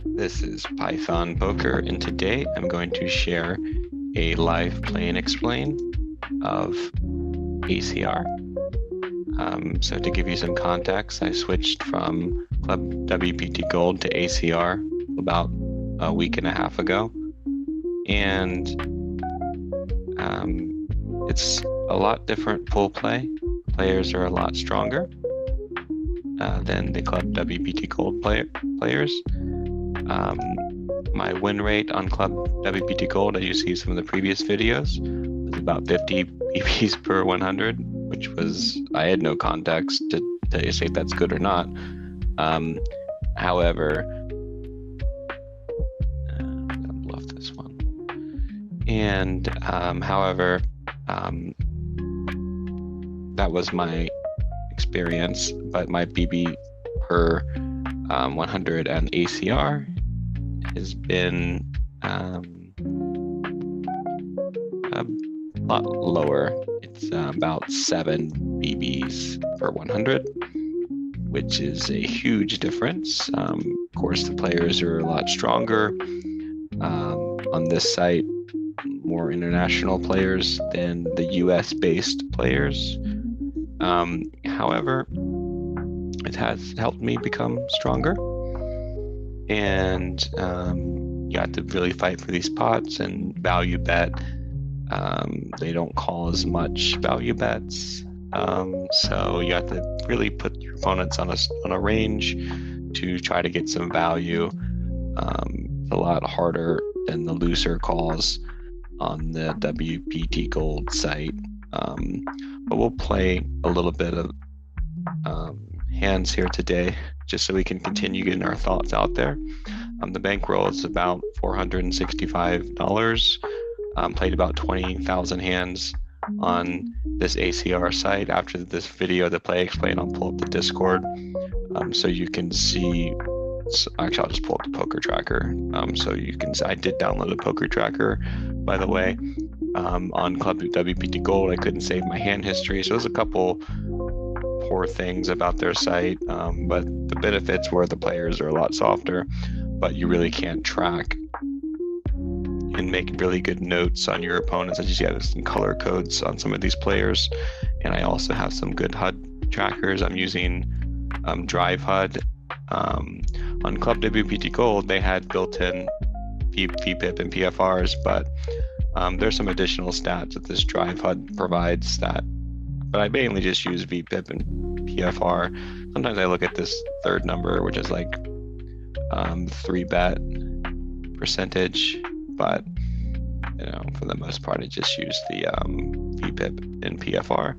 This is Python Poker, and today I'm going to share a live play and explain of ACR. So to give you some context, I switched from Club WPT Gold to ACR about a week and a half ago, and it's a lot different pool play. Players are a lot stronger than the Club WPT Gold players. My win rate on Club WPT Gold, as you see some of the previous videos, was about 50 BPs per 100, which was, I had no context to tell you say if that's good or not. However, I'm gonna bluff this one. And however, that was my experience, but my BB per 100 and ACR has been a lot lower. It's about 7 BBs per 100, which is a huge difference. Of course, the players are a lot stronger. On this site, more international players than the US-based players. However, it has helped me become stronger, and you have to really fight for these pots and value bet. They don't call as much value bets, so you have to really put your opponents on a range to try to get some value. It's a lot harder than the looser calls on the WPT Gold site, but we'll play a little bit of hands here today, just so we can continue getting our thoughts out there. The bankroll is about $465. Played about 20,000 hands on this ACR site. After this video, the play explain, I'll pull up the Discord so you can see. Actually, I'll just pull up the poker tracker so you can see. I did download a poker tracker, by the way, on Club WPT Gold. I couldn't save my hand history, so there's a couple poor things about their site, but the benefits were the players are a lot softer, but you really can't track and make really good notes on your opponents. I just have some color codes on some of these players, and I also have some good HUD trackers. I'm using Drive HUD. On Club WPT Gold, they had built-in VPIP and PFRs, but there's some additional stats that this Drive HUD provides that, but I mainly just use VPIP and PFR. Sometimes I look at this third number, which is like 3-bet percentage, but for the most part, I just use the VPIP and PFR.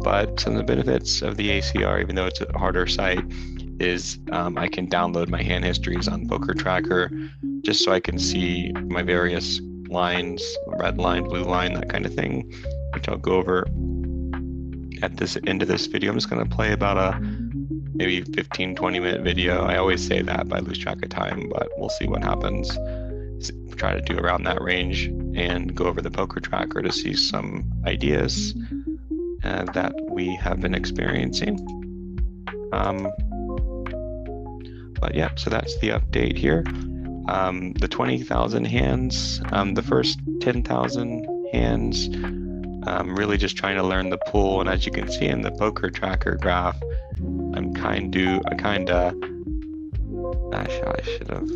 But some of the benefits of the ACR, even though it's a harder site, is I can download my hand histories on Poker Tracker, just so I can see my various lines, red line, blue line, that kind of thing, which I'll go over at this end of this video. I'm just going to play about a maybe 15-20 minute video. I always say that, but I lose track of time, but we'll see what happens. Try to do around that range and go over the poker tracker to see some ideas that we have been experiencing. But yeah, so that's the update here. The 20,000 hands, the first 10,000 hands, really just trying to learn the pool. And as you can see in the poker tracker graph, I should have.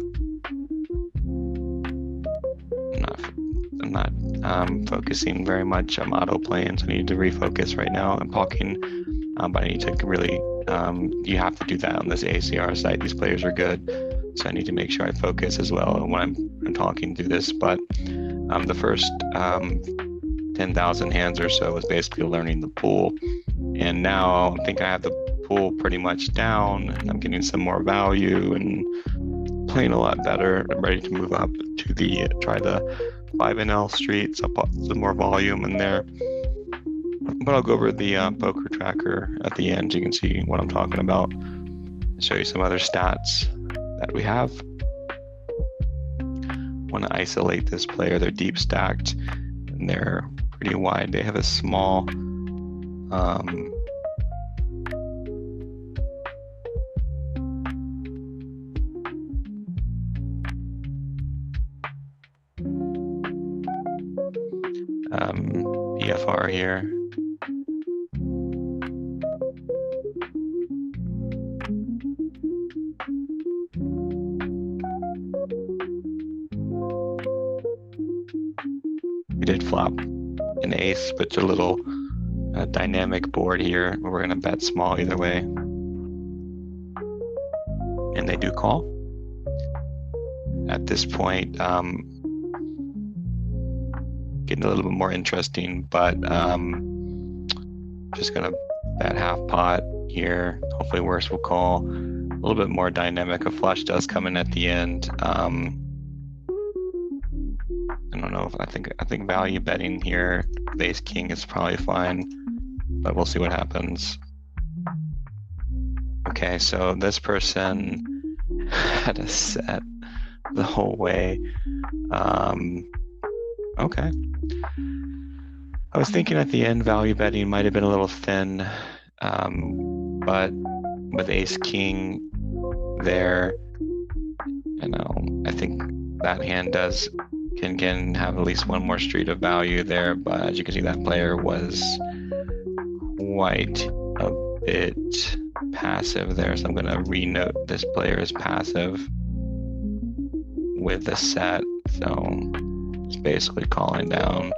I'm not focusing very much. I'm auto playing, so I need to refocus right now. I'm talking, but I need to really. You have to do that on this ACR site. These players are good, so I need to make sure I focus as well when I'm talking through this. But the first 10,000 hands or so was basically learning the pool, and now I think I have the pool pretty much down. I'm getting some more value and playing a lot better. I'm ready to move up to try the 5NL streets. I'll put some more volume in there, but I'll go over the poker tracker at the end so you can see what I'm talking about. I'll show you some other stats that we have. Want to isolate this player. They're deep stacked and they're pretty wide. They have a small PFR here. We did flop an ace, but it's a little dynamic board here. We're gonna bet small either way. And they do call. At this point, getting a little bit more interesting, but just gonna bet half pot here. Hopefully worse will call. A little bit more dynamic. A flush does come in at the end. I don't know if I think value betting here, ace king is probably fine, but we'll see what happens. Okay, so this person had a set the whole way. Okay. I was thinking at the end value betting might have been a little thin, but with ace king there, you know, I think that hand can have at least one more street of value there, but as you can see, that player was quite a bit passive there, so I'm going to renote this player is passive with the set, so it's basically calling down.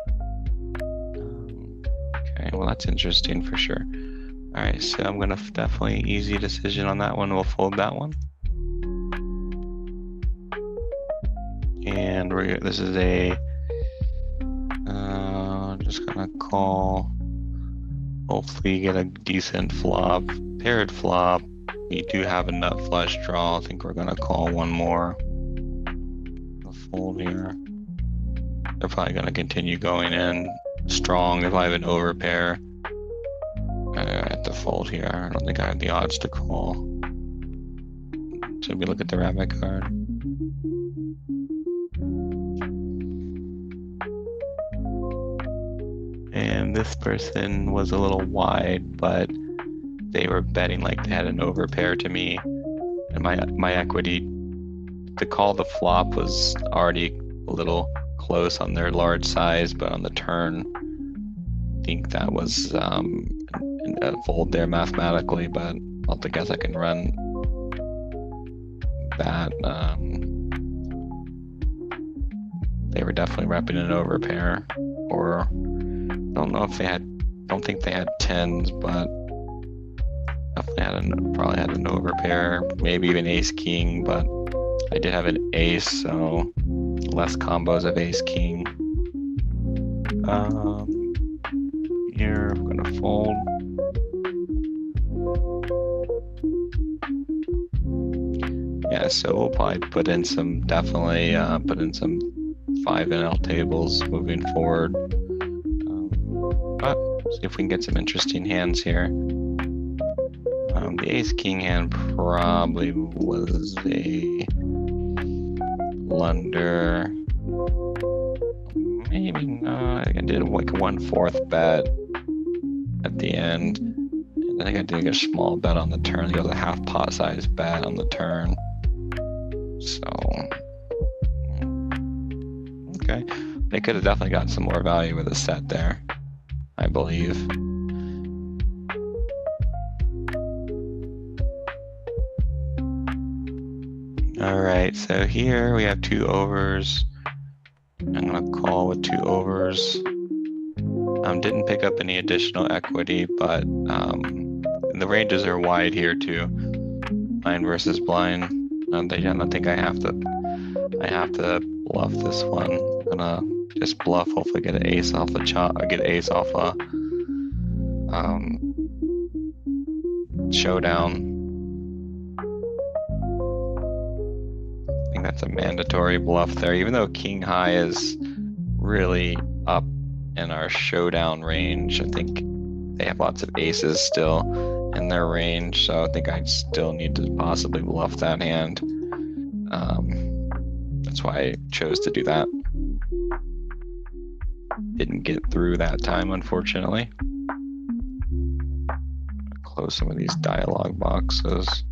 Okay, well that's interesting for sure. All right, so I'm going to definitely easy decision on that one. We'll fold that one. And this is a just gonna call. Hopefully get a decent flop, paired flop. We do have a nut flush draw. I think we're gonna call one more. A fold here. They're probably gonna continue going in strong. They probably have an overpair. I have to fold here. I don't think I have the odds to call. Should we look at the rabbit card? And this person was a little wide, but they were betting like they had an overpair to me. And my equity to call the flop was already a little close on their large size, but on the turn, I think that was a fold there mathematically, but I'll guess I can run that. They were definitely repping an overpair, or don't think they had tens, but definitely probably had an overpair, maybe even ace king, but I did have an ace, so less combos of ace king. Here I'm gonna fold. Yeah, so we'll probably put in some 5NL tables moving forward. But see if we can get some interesting hands here. The ace king hand probably was a blunder. Maybe not. I did like a 1/4 bet at the end. And I think I did a small bet on the turn. It was a half pot size bet on the turn. So, okay. They could have definitely got some more value with a set there, I believe. All right, so here we have 2 overs. I'm gonna call with 2 overs. Didn't pick up any additional equity, but the ranges are wide here too. Blind versus blind. I think I have to bluff this one. I'm gonna just bluff. Hopefully get an ace off the chop. Get an ace off a showdown. I think that's a mandatory bluff there. Even though king high is really up in our showdown range, I think they have lots of aces still in their range, so I think I still need to possibly bluff that hand. That's why I chose to do that. Didn't get through that time, unfortunately. Close some of these dialogue boxes.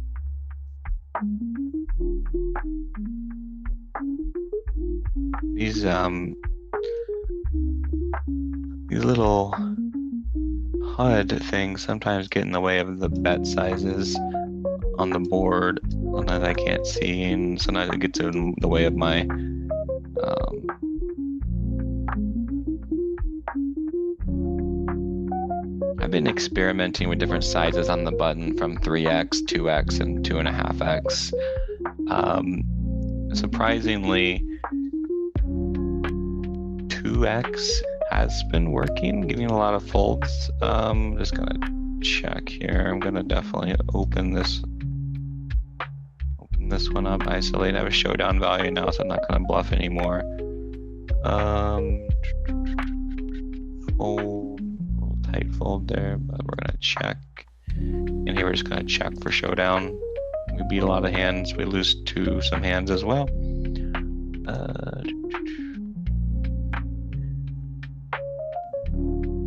These these little HUD things sometimes get in the way of the bet sizes on the board. Sometimes I can't see, and sometimes it gets in the way of my I've been experimenting with different sizes on the button from 3x, 2x, and 2.5x. Surprisingly, 2x has been working, giving a lot of folds. Just gonna check here. I'm gonna definitely open this one up, isolate. I have a showdown value now, so I'm not gonna bluff anymore. Fold, little tight fold there, but we're gonna check. And here we're just gonna check for showdown. We beat a lot of hands. We lose to some hands as well.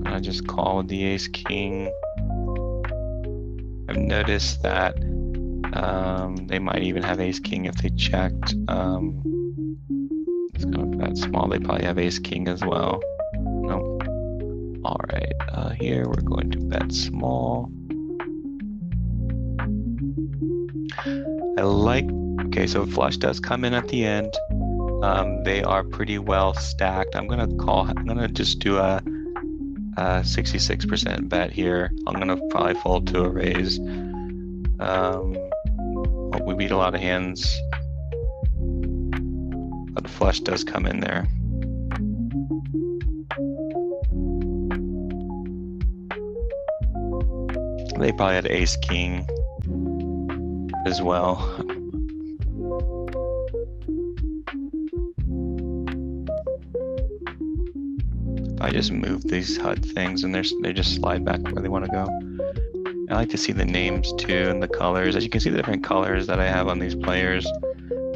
I just call with the ace king. I've noticed that they might even have ace king if they checked. It's gonna bet small. They probably have ace king as well. Nope. All right. Here we're going to bet small. Okay, so flush does come in at the end. They are pretty well stacked. I'm gonna just do a 66% bet here. I'm gonna probably fold to a raise. Hope we beat a lot of hands, but the flush does come in there. They probably had ace king as well. If I just move these HUD things and they just slide back where they want to go. I like to see the names too and the colors. As you can see the different colors that I have on these players.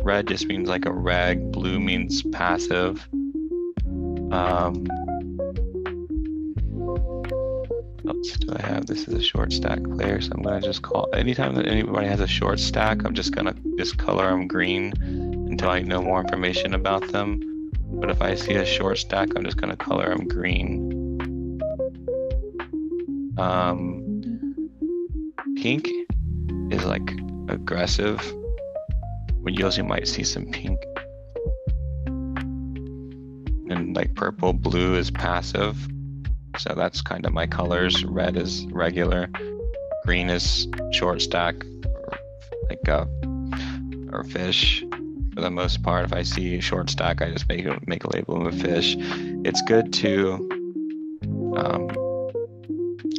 Red just means like a reg, blue means passive. What else do I have? This is a short stack player, so I'm gonna just call, anytime that anybody has a short stack, I'm just gonna color them green until I know more information about them. But if I see a short stack, I'm just gonna color them green. Pink is like aggressive. We usually might see some pink. And like purple, blue is passive. So that's kind of my colors. Red is regular. Green is short stack, or fish. For the most part, if I see a short stack, I just make a label of a fish. It's good to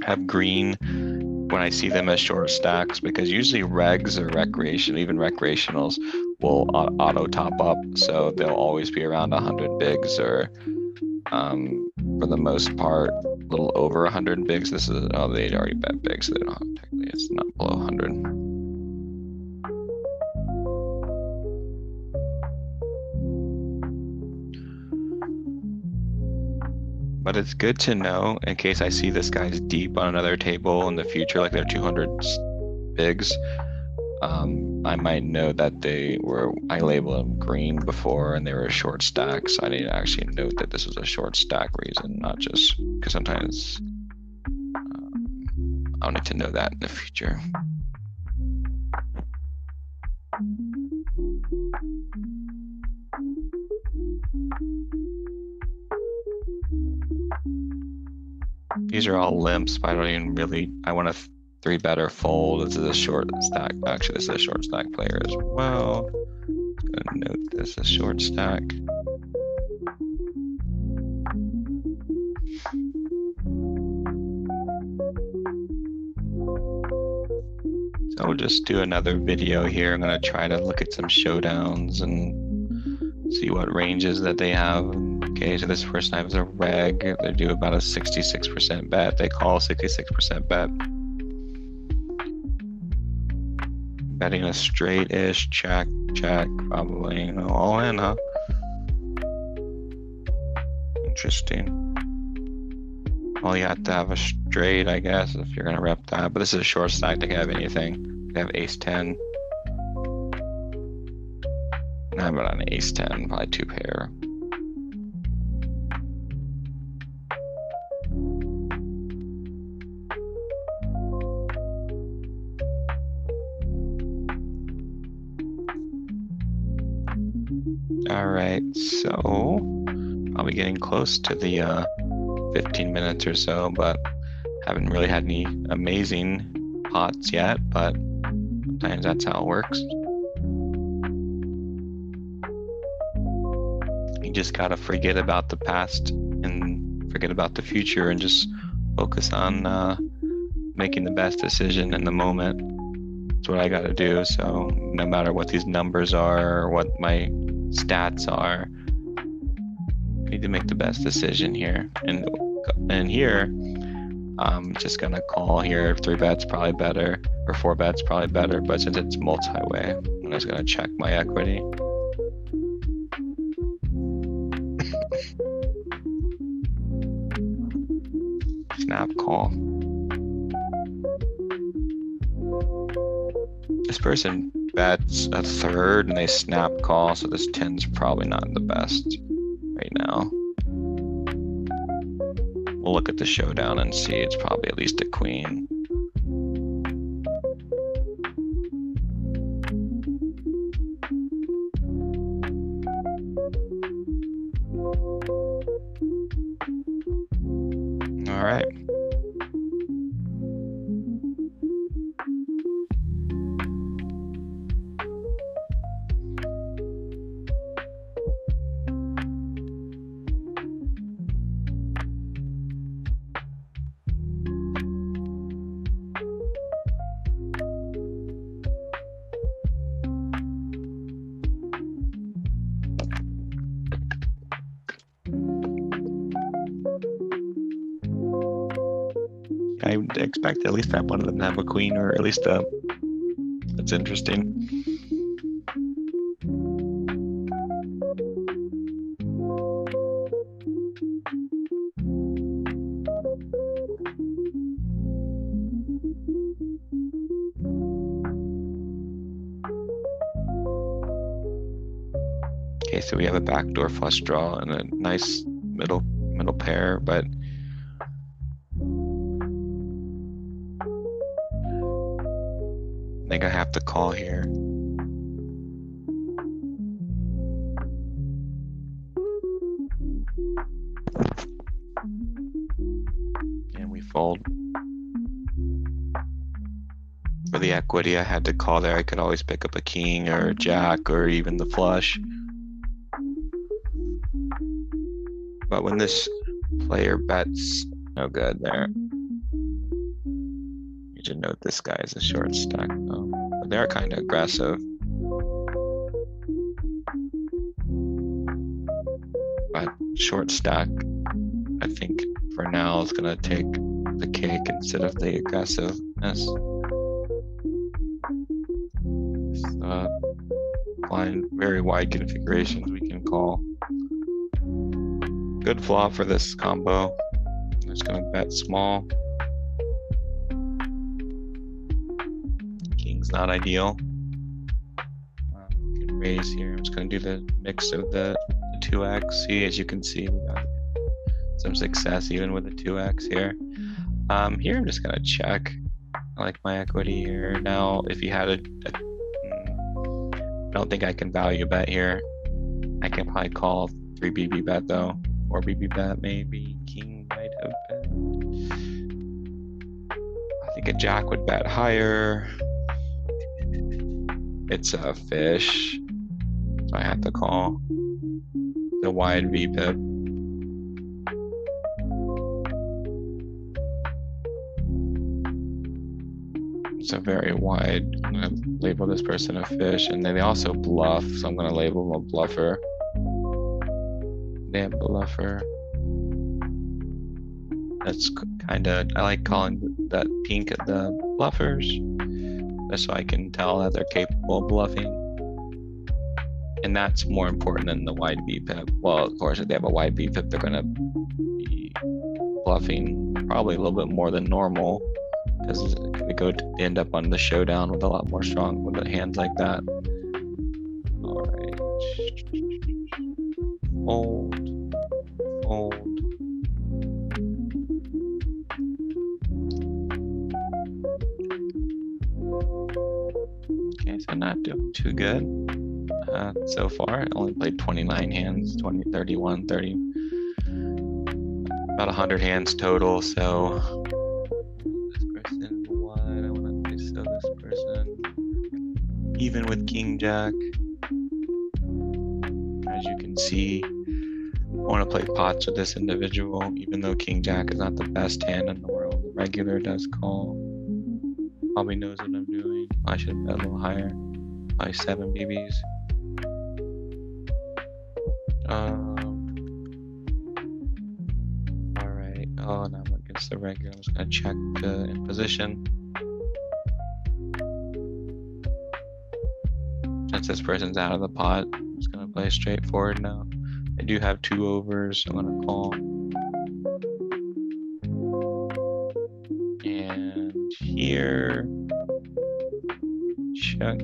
have green when I see them as short stacks, because usually regs or even recreationals will auto top up, so they'll always be around 100 bigs, or for the most part a little over 100 bigs. This is they'd already bet big, so they don't have, technically it's not below 100. But it's good to know in case I see this guy's deep on another table in the future, like they're 200 bigs. I might know that I labeled them green before and they were a short stack. So I need to actually note that this was a short stack reason, not just because sometimes I'll need to know that in the future. These are all limps, but I don't even really, I want to 3-bet or fold. This is a short stack. Actually, this is a short stack player as well. I'm gonna note this a short stack. So we'll just do another video here. I'm gonna try to look at some showdowns and see what ranges that they have. Okay, so this person has a reg. They do about a 66% bet. They call 66% bet. Betting a straight-ish, check, probably, all in, huh? Interesting. Well, you have to have a straight, I guess, if you're gonna rep that. But this is a short stack. They can have anything. They have ace 10. How about an ace 10? Probably 2 pair. All right, so probably getting close to the 15 minutes or so, but haven't really had any amazing pots yet, but sometimes that's how it works. You just gotta forget about the past and forget about the future and just focus on making the best decision in the moment. That's what I gotta do. So no matter what these numbers are or what my stats are, I need to make the best decision here. And here, I'm just gonna call here. 3 bets probably better, or 4 bets probably better, but since it's multi-way, I'm just gonna check my equity. Snap call. This person bets a third and they snap call, so this 10's probably not the best right now. We'll look at the showdown and see. It's probably at least a queen. All right. I would expect at least that one of them to have a queen, or at least that's interesting. Okay, so we have a backdoor flush draw and a nice middle pair, but I think I have to call here. And we fold. For the equity, I had to call there. I could always pick up a king or a jack or even the flush. But when this player bets, no good there. You should note this guy is a short stack though. But they're kind of aggressive. But short stack, I think for now is gonna take the cake instead of the aggressiveness. Blind, very wide configurations we can call. Good flop for this combo. I'm just gonna bet small. King's not ideal. We can raise here. I'm just gonna do the mix of the 2x. See, as you can see, we got some success even with the 2x here. Here I'm just gonna check. I like my equity here. Now, if you had I don't think I can value bet here. I can probably call 3 BB bet though. 4 BB bet maybe. King might have bet. I think a jack would bet higher. It's a fish, so I have to call the wide VPIP. It's a very wide. I'm gonna label this person a fish, and they also bluff, so I'm gonna label them a bluffer. Damn bluffer. That's kind of, I like calling that pink at the bluffers, just so I can tell that they're capable of bluffing. And that's more important than the wide VPIP. Well, of course, if they have a wide VPIP, they're gonna be bluffing probably a little bit more than normal, because they end up on the showdown with a lot more strong with the hands like that. All right. Fold. Okay, so not doing too good. so far. I only played 29 hands, 20, 31, 30, about 100 hands total. So this person, what I want to play, so this person, even with King Jack, as you can see, I want to play pots with this individual, even though King Jack is not the best hand in the world. The regular does call. Probably knows what I'm doing. I should bet a little higher. Probably 7 BBs. Alright. Oh, now I'm against the regular. I'm just gonna check in position. Since this person's out of the pot, I'm just gonna play straightforward now. I do have 2 overs, so I'm gonna call. And here, check.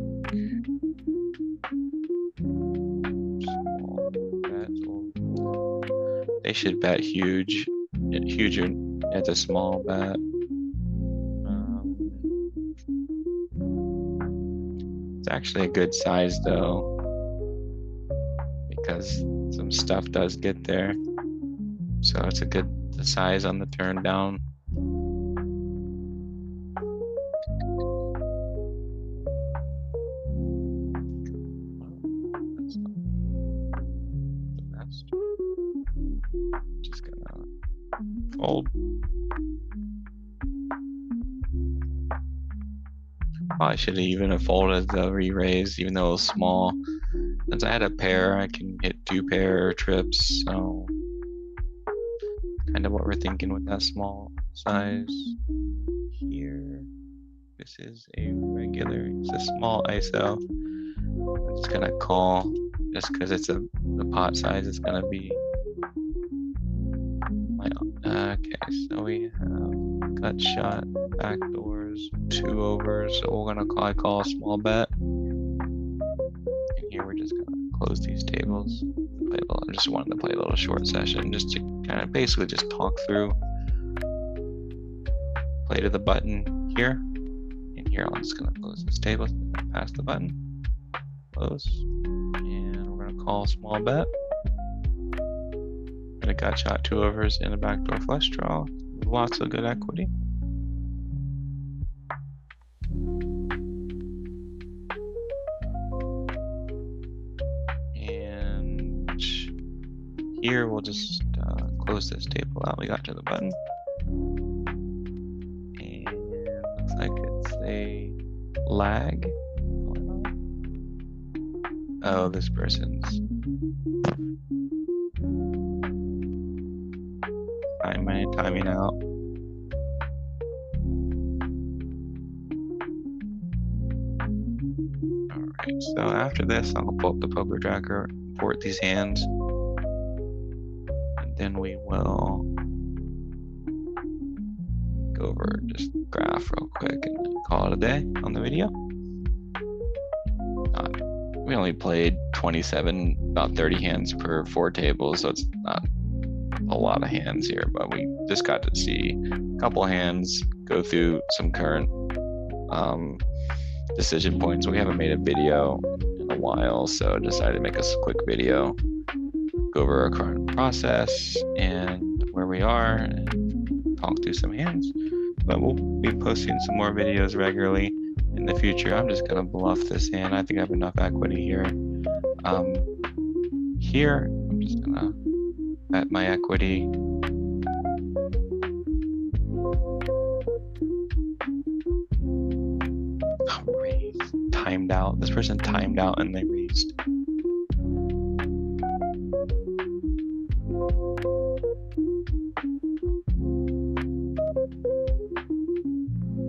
Small bet. They should bet huge. Huger. It's a small bet. It's actually a good size though, because some stuff does get there. So it's a good size on the turn down. That's not the best. Just gonna fold. Probably should have even folded the re-raise, even though it was small. Since I had a pair, I can hit 2 pair trips, so kind of what we're thinking with that small size. Here, this is a regular, it's a small ISO. I'm just gonna call, just because it's the pot size, it's gonna be my, okay, so we have gut shot, backdoors, 2 overs, so we're gonna call a small bet. And here we're just gonna close these tables. I just wanted to play a little short session just to kind of basically just talk through. Play to the button here. And here I'm just gonna close this table, pass the button. Close. And we're gonna call a small bet. And a gut shot, 2 overs, and a backdoor flush draw. Lots of good equity. And here we'll just close this table out. We got to the button. And looks like it's a lag. Oh, this person's timing out. Alright, so after this, I'll pull up the poker tracker, import these hands, and then we will go over just graph real quick and call it a day on the video. We only played 27, about 30 hands per 4 tables, so it's not a lot of hands here, but we just got to see a couple hands, go through some current decision points. We haven't made a video in a while, so I decided to make a quick video, go over our current process and where we are, and talk through some hands. But we'll be posting some more videos regularly in the future. I'm just gonna bluff this hand. I think I have enough equity here. Here, I'm just gonna bet my equity. Raise. Timed out. This person timed out and they raised.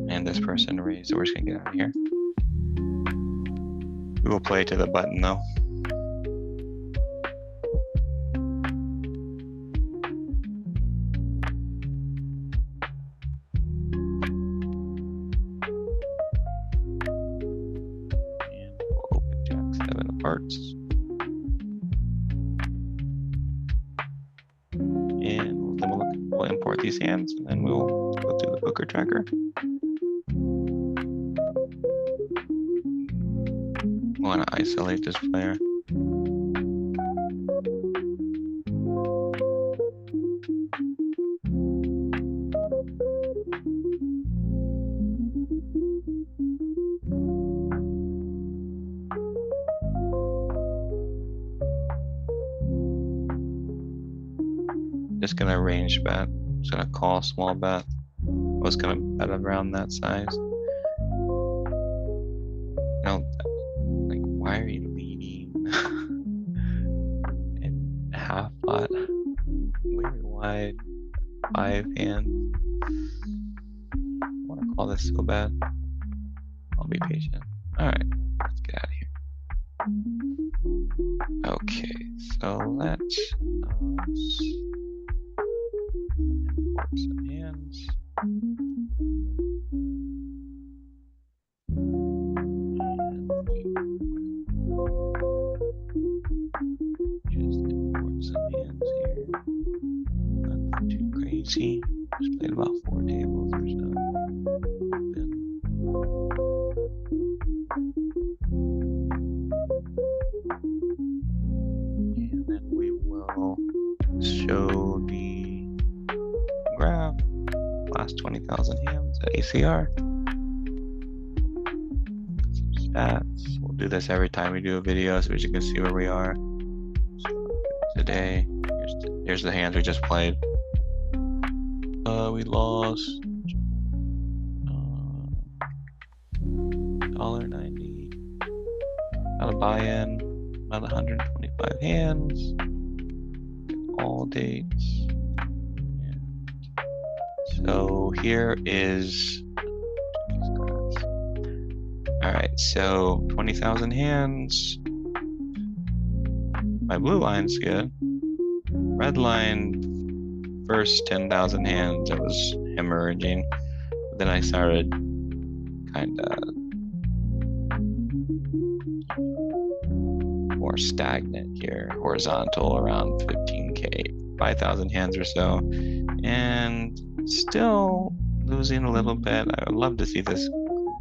And this person raised, so we're just gonna get out of here. We will play to the button though. And we'll open Jack 7 of hearts. And then we'll import these hands, and then we'll go through the poker tracker. want to isolate this player. Just gonna range bet. Just gonna call small bet. I was gonna bet around that size. No, like, why are you leading? And half pot, very wide, 5 hands. I want to call this so bad. I'll be patient. All right, let's get out of here. Okay, so let's import some hands. Just import some hands here. Nothing too crazy. Just played about 4 tables or so. Open. And then we will show the graph. Last 20,000 hands at ACR. Some stats. We'll do this every time we do a video so you can see where we are. So today, here's the hands we just played. We lost $1.90. Got a buy-in, about 125 hands. All dates. So here is, all right, so 20,000 hands. My blue line's good. Red line, first 10,000 hands, it was hemorrhaging. But then I started kind of more stagnant here, horizontal around 15K, 5,000 hands or so. And still losing a little bit. I would love to see this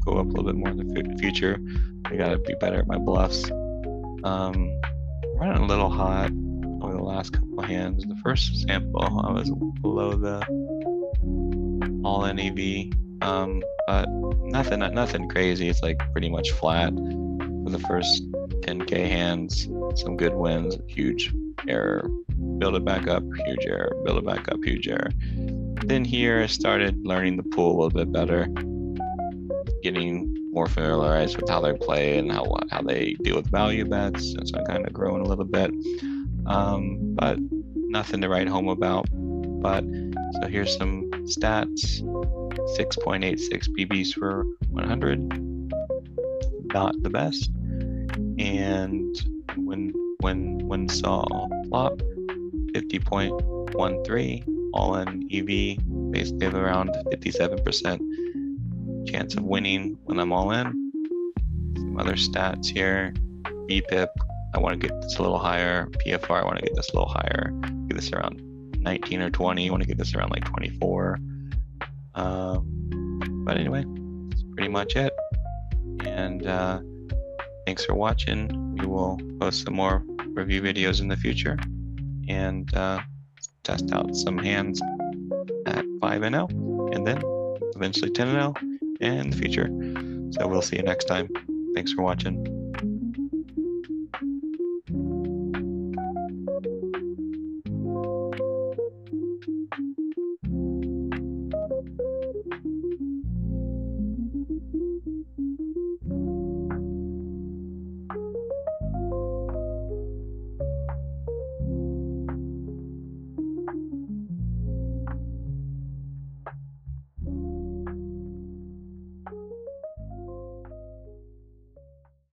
go up a little bit more in the future. I gotta be better at my bluffs. Running a little hot over the last couple of hands. The first sample, I was below the all-in EV, but nothing crazy. It's like pretty much flat for the first 10K hands. Some good wins, huge error, build it back up, huge error, build it back up, huge error. Then here I started learning the pool a little bit better, getting more familiarized with how they play and how they deal with value bets, and so I'm kind of growing a little bit, but nothing to write home about. But so here's some stats: 6.86 BBs per 100, not the best, and when saw flop, 50.13. All-in EV, basically have around 57% chance of winning when I'm all in. Some other stats here. BPIP, I want to get this a little higher. PFR, I want to get this a little higher. Get this around 19 or 20. I want to get this around like 24. But anyway, that's pretty much it. And thanks for watching. We will post some more review videos in the future. And test out some hands at 5-0 and then eventually 10-0 in the future. So we'll see you next time. Thanks for watching.